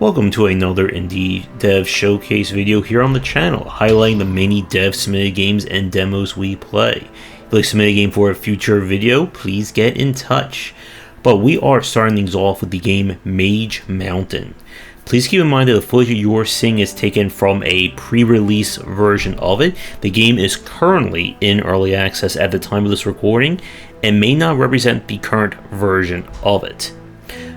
Welcome to another Indie Dev Showcase video here on the channel, highlighting the many dev submitted games and demos we play. If you'd like to submit a game for a future video, please get in touch. But we are starting things off with the game Mage Mountain. Please keep in mind that the footage you're seeing is taken from a pre-release version of it. The game is currently in early access at the time of this recording and may not represent the current version of it.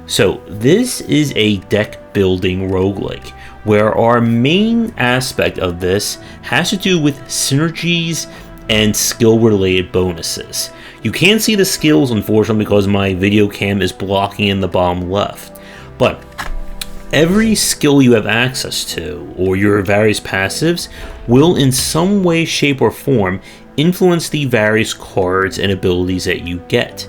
So this is a deck building roguelike, where our main aspect of this has to do with synergies and skill related bonuses. You can't see the skills unfortunately because my video cam is blocking in the bottom left, but every skill you have access to, or your various passives, will in some way, shape, or form influence the various cards and abilities that you get.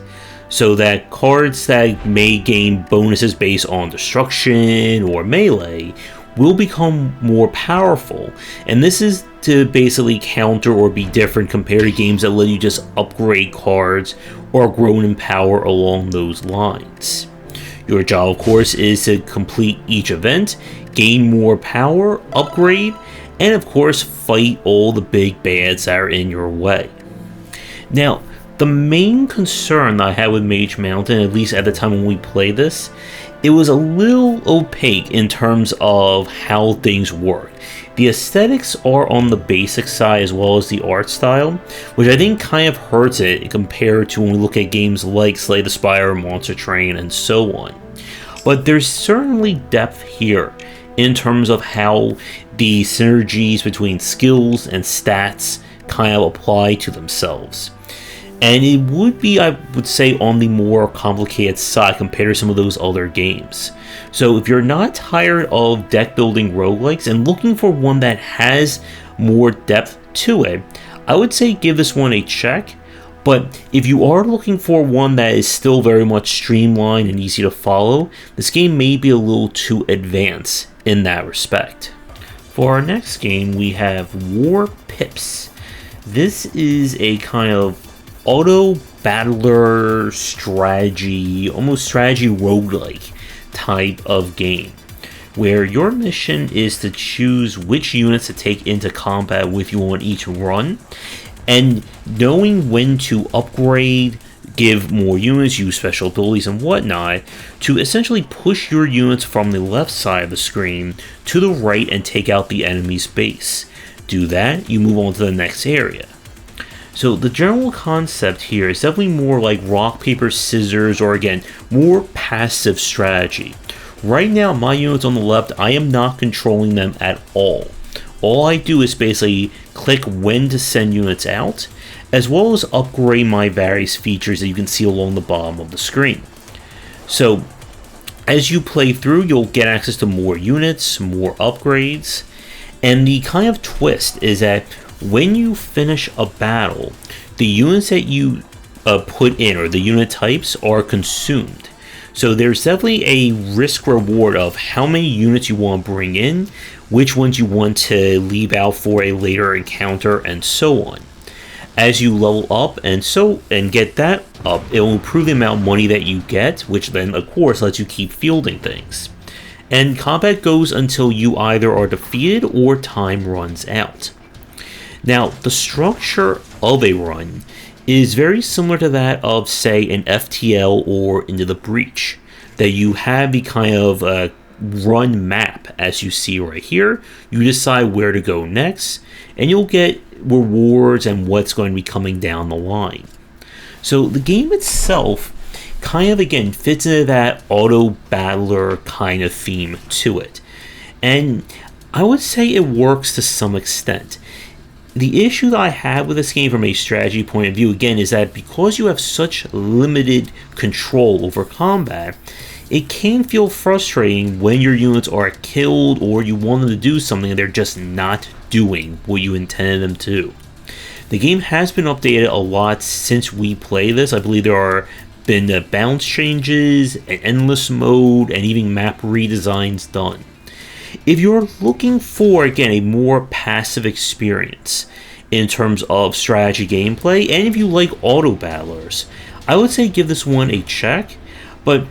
So that cards that may gain bonuses based on destruction or melee will become more powerful, and this is to basically counter or be different compared to games that let you just upgrade cards or grow in power along those lines. Your job, of course, is to complete each event, gain more power, upgrade, and of course fight all the big bads that are in your way. Now, the main concern that I had with Mage Mountain, at least at the time when we played this, it was a little opaque in terms of how things work. The aesthetics are on the basic side as well as the art style, which I think kind of hurts it compared to when we look at games like Slay the Spire, Monster Train, and so on. But there's certainly depth here in terms of how the synergies between skills and stats kind of apply to themselves. And it would be, I would say, on the more complicated side compared to some of those other games. So if you're not tired of deck building roguelikes and looking for one that has more depth to it, I would say give this one a check. But if you are looking for one that is still very much streamlined and easy to follow, this game may be a little too advanced in that respect. For our next game, we have Warpips. This is a kind of auto battler strategy, almost strategy roguelike type of game, where your mission is to choose which units to take into combat with you on each run, and knowing when to upgrade, give more units, use special abilities and whatnot, to essentially push your units from the left side of the screen to the right and take out the enemy's base. Do that, you move on to the next area. So the general concept here is definitely more like rock, paper, scissors, or again, more passive strategy. Right now, my units on the left, I am not controlling them at all. All I do is basically click when to send units out, as well as upgrade my various features that you can see along the bottom of the screen. So as you play through, you'll get access to more units, more upgrades, and the kind of twist is that when you finish a battle, the units that you put in, or the unit types, are consumed. So there's definitely a risk reward of how many units you want to bring in, which ones you want to leave out for a later encounter, and so on. As you level up and get that up, it will improve the amount of money that you get, which then of course lets you keep fielding things. And combat goes until you either are defeated or time runs out. Now, the structure of a run is very similar to that of, say, an FTL or Into the Breach, that you have the kind of run map as you see right here. You decide where to go next, and you'll get rewards and what's going to be coming down the line. So the game itself kind of, again, fits into that auto battler kind of theme to it. And I would say it works to some extent. The issue that I have with this game from a strategy point of view, again, is that because you have such limited control over combat, it can feel frustrating when your units are killed or you want them to do something and they're just not doing what you intended them to do. The game has been updated a lot since we played this. I believe there are been balance changes, an endless mode, and even map redesigns done. If you're looking for, again, a more passive experience in terms of strategy gameplay, and if you like auto battlers, I would say give this one a check. But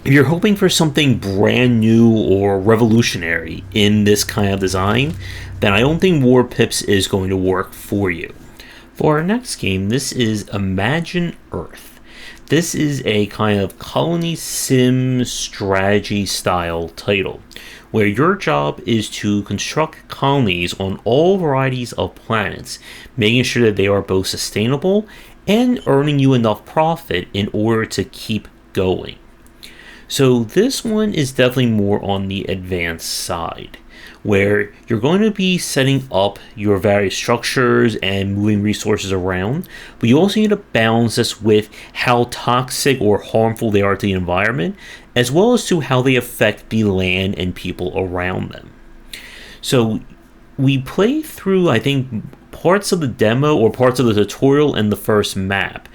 If you're hoping for something brand new or revolutionary in this kind of design, then I don't think Warpips is going to work for you. For our next game, this is Imagine Earth. This is a kind of colony sim strategy style title, where your job is to construct colonies on all varieties of planets, making sure that they are both sustainable and earning you enough profit in order to keep going. So this one is definitely more on the advanced side, where you're going to be setting up your various structures and moving resources around, but you also need to balance this with how toxic or harmful they are to the environment, as well as to how they affect the land and people around them. So we play through, I think, parts of the demo or parts of the tutorial and the first map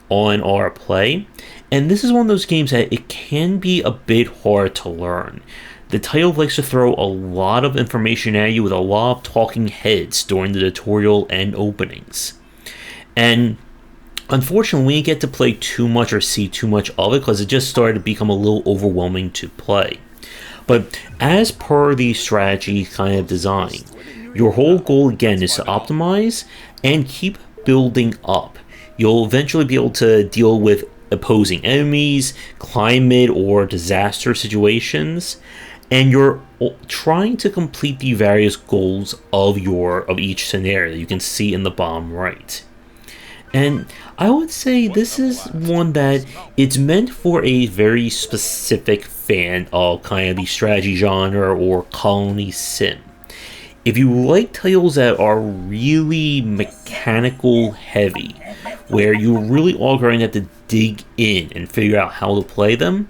on our play, and this is one of those games that it can be a bit hard to learn. The title likes to throw a lot of information at you with a lot of talking heads during the tutorial and openings. And unfortunately, we didn't get to play too much or see too much of it because it just started to become a little overwhelming to play. But as per the strategy kind of design, your whole goal again is to optimize and keep building up. You'll eventually be able to deal with opposing enemies, climate or disaster situations, and you're trying to complete the various goals of each scenario that you can see in the bottom right. And I would say this is one that it's meant for a very specific fan of kind of the strategy genre or colony sim. If you like titles that are really mechanical heavy, where you really are going to have to dig in and figure out how to play them,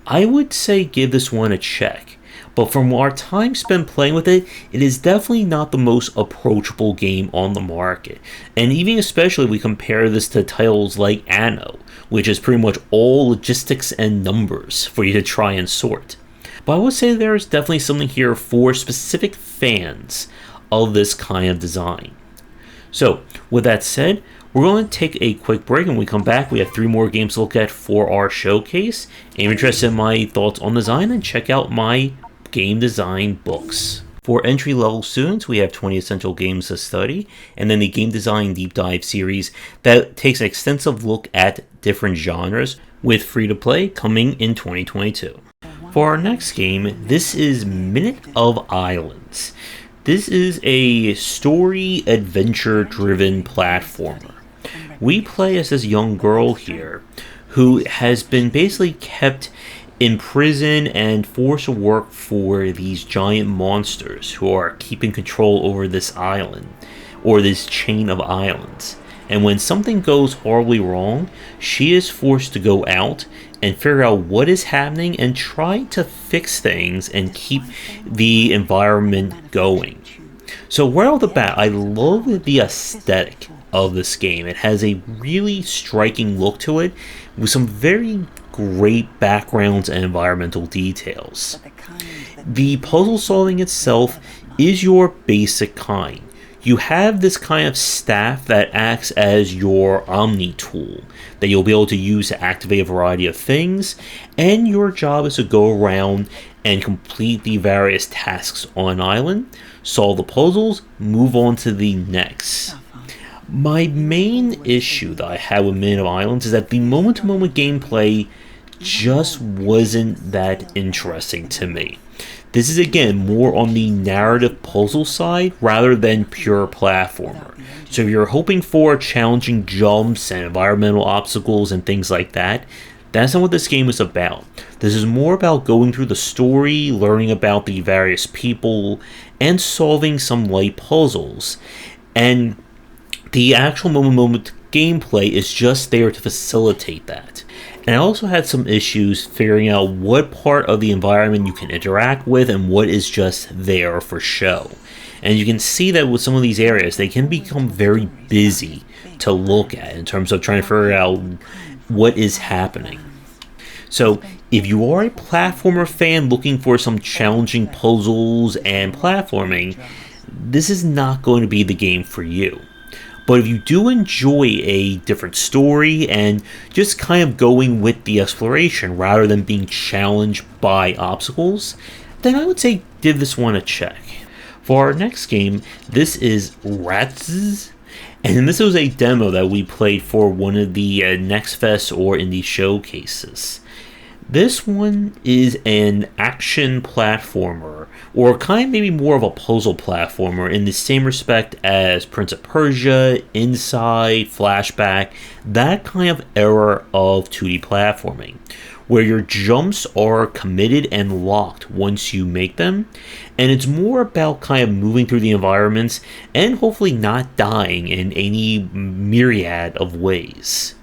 I would say give this one a check. But from our time spent playing with it, it is definitely not the most approachable game on the market. And even especially if we compare this to titles like Anno, which is pretty much all logistics and numbers for you to try and sort. But I would say there is definitely something here for specific fans of this kind of design. So, with that said, we're going to take a quick break, and when we come back, we have 3 more games to look at for our showcase. And if you're interested in my thoughts on design, then check out my game design books. For entry-level students, we have 20 essential games to study, and then the Game Design Deep Dive series that takes an extensive look at different genres, with free-to-play coming in 2022. For our next game, this is Minute of Islands. This is a story adventure-driven platformer. We play as this young girl here who has been basically kept in prison and forced to work for these giant monsters who are keeping control over this island, or this chain of islands. And when something goes horribly wrong, she is forced to go out and figure out what is happening and try to fix things and keep the environment going. So right off the bat, I love the aesthetic of this game. It has a really striking look to it with some very great backgrounds and environmental details. The puzzle solving itself is your basic kind. You have this kind of staff that acts as your Omni tool that you'll be able to use to activate a variety of things, and your job is to go around and complete the various tasks on an island, solve the puzzles, move on to the next. My main issue that I had with Minute of Islands is that the moment-to-moment gameplay just wasn't that interesting to me. This is again more on the narrative puzzle side rather than pure platformer. So if you're hoping for challenging jumps and environmental obstacles and things like that, that's not what this game is about. This is more about going through the story, learning about the various people, and solving some light puzzles. And the actual moment-to-moment gameplay is just there to facilitate that. And I also had some issues figuring out what part of the environment you can interact with and what is just there for show. And you can see that with some of these areas, they can become very busy to look at in terms of trying to figure out what is happening. So if you are a platformer fan looking for some challenging puzzles and platforming, this is not going to be the game for you. But if you do enjoy a different story and just kind of going with the exploration rather than being challenged by obstacles, then I would say give this one a check. For our next game, this is Ratuz, and this was a demo that we played for one of the Next Fest or indie showcases. This one is an action platformer, or kind of maybe more of a puzzle platformer in the same respect as Prince of Persia, Inside, Flashback, that kind of era of 2D platforming, where your jumps are committed and locked once you make them, and it's more about kind of moving through the environments and hopefully not dying in any myriad of ways.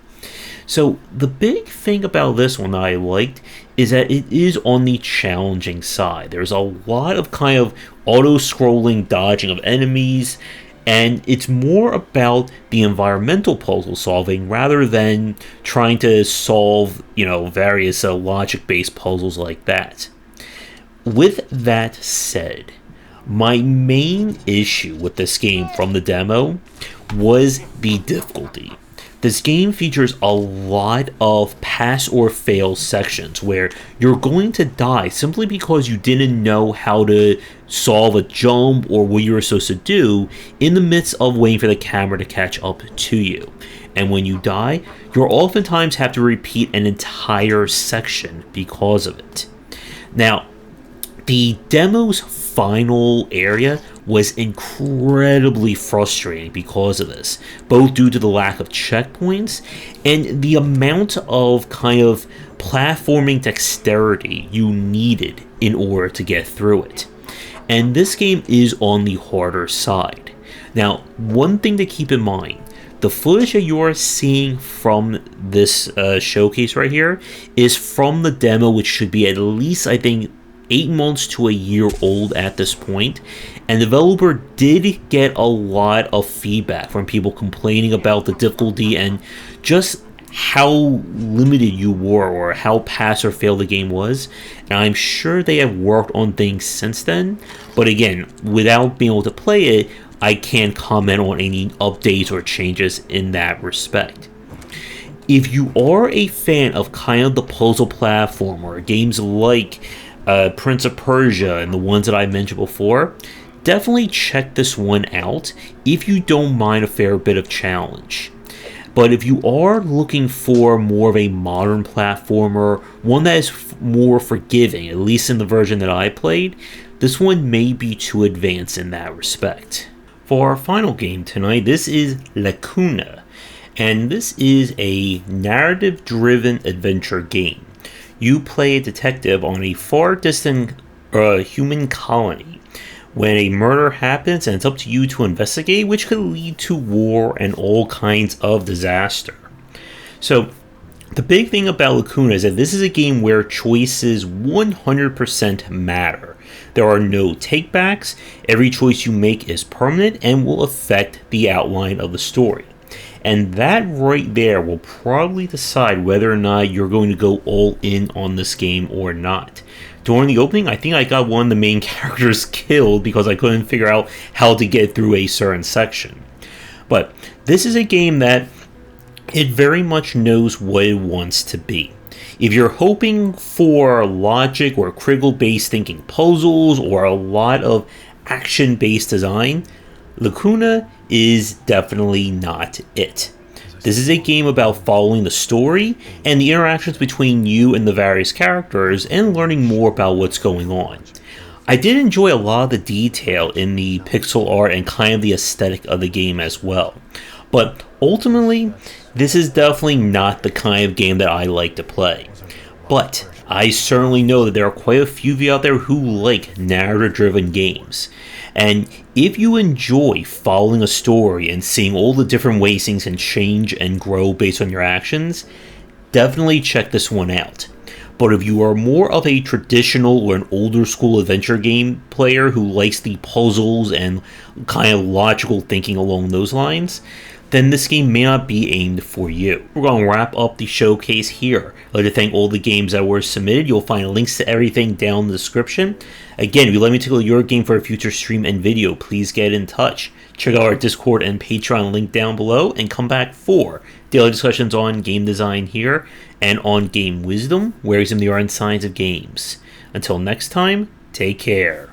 So the big thing about this one that I liked is that it is on the challenging side. There's a lot of kind of auto-scrolling dodging of enemies, and it's more about the environmental puzzle solving rather than trying to solve, various logic-based puzzles like that. With that said, my main issue with this game from the demo was the difficulty. This game features a lot of pass or fail sections where you're going to die simply because you didn't know how to solve a jump or what you were supposed to do in the midst of waiting for the camera to catch up to you. And when you die, you'll oftentimes have to repeat an entire section because of it. Now, the demo's final area was incredibly frustrating because of this, both due to the lack of checkpoints and the amount of kind of platforming dexterity you needed in order to get through it. And this game is on the harder side. Now, one thing to keep in mind, the footage that you're seeing from this showcase right here is from the demo, which should be at least, I think, 8 months to a year old at this point, and the developer did get a lot of feedback from people complaining about the difficulty and just how limited you were or how pass or fail the game was, and I'm sure they have worked on things since then, but again, without being able to play it, I can't comment on any updates or changes in that respect. If you are a fan of kind of the puzzle platformer, games like Prince of Persia and the ones that I mentioned before, definitely check this one out if you don't mind a fair bit of challenge. But if you are looking for more of a modern platformer, one that is more forgiving, at least in the version that I played, this one may be too advanced in that respect. For our final game tonight, this is Lacuna, and this is a narrative-driven adventure game. You play a detective on a far distant human colony when a murder happens, and it's up to you to investigate, which could lead to war and all kinds of disaster. So the big thing about Lacuna is that this is a game where choices 100% matter. There are no takebacks, every choice you make is permanent and will affect the outline of the story. And that right there will probably decide whether or not you're going to go all in on this game or not. During the opening, I think I got one of the main characters killed because I couldn't figure out how to get through a certain section. But this is a game that it very much knows what it wants to be. If you're hoping for logic or critical-based thinking puzzles or a lot of action-based design, Lacuna is definitely not it. This is a game about following the story and the interactions between you and the various characters and learning more about what's going on. I did enjoy a lot of the detail in the pixel art and kind of the aesthetic of the game as well. But ultimately, this is definitely not the kind of game that I like to play. But I certainly know that there are quite a few of you out there who like narrative-driven games. And if you enjoy following a story and seeing all the different ways things can change and grow based on your actions, definitely check this one out. But if you are more of a traditional or an older school adventure game player who likes the puzzles and kind of logical thinking along those lines, then this game may not be aimed for you. We're going to wrap up the showcase here. I'd like to thank all the games that were submitted. You'll find links to everything down in the description. Again, if you'd like me to tackle your game for a future stream and video, please get in touch. Check out our Discord and Patreon link down below, and come back for daily discussions on game design here and on game wisdom, where we examine the art and science of games. Until next time, take care.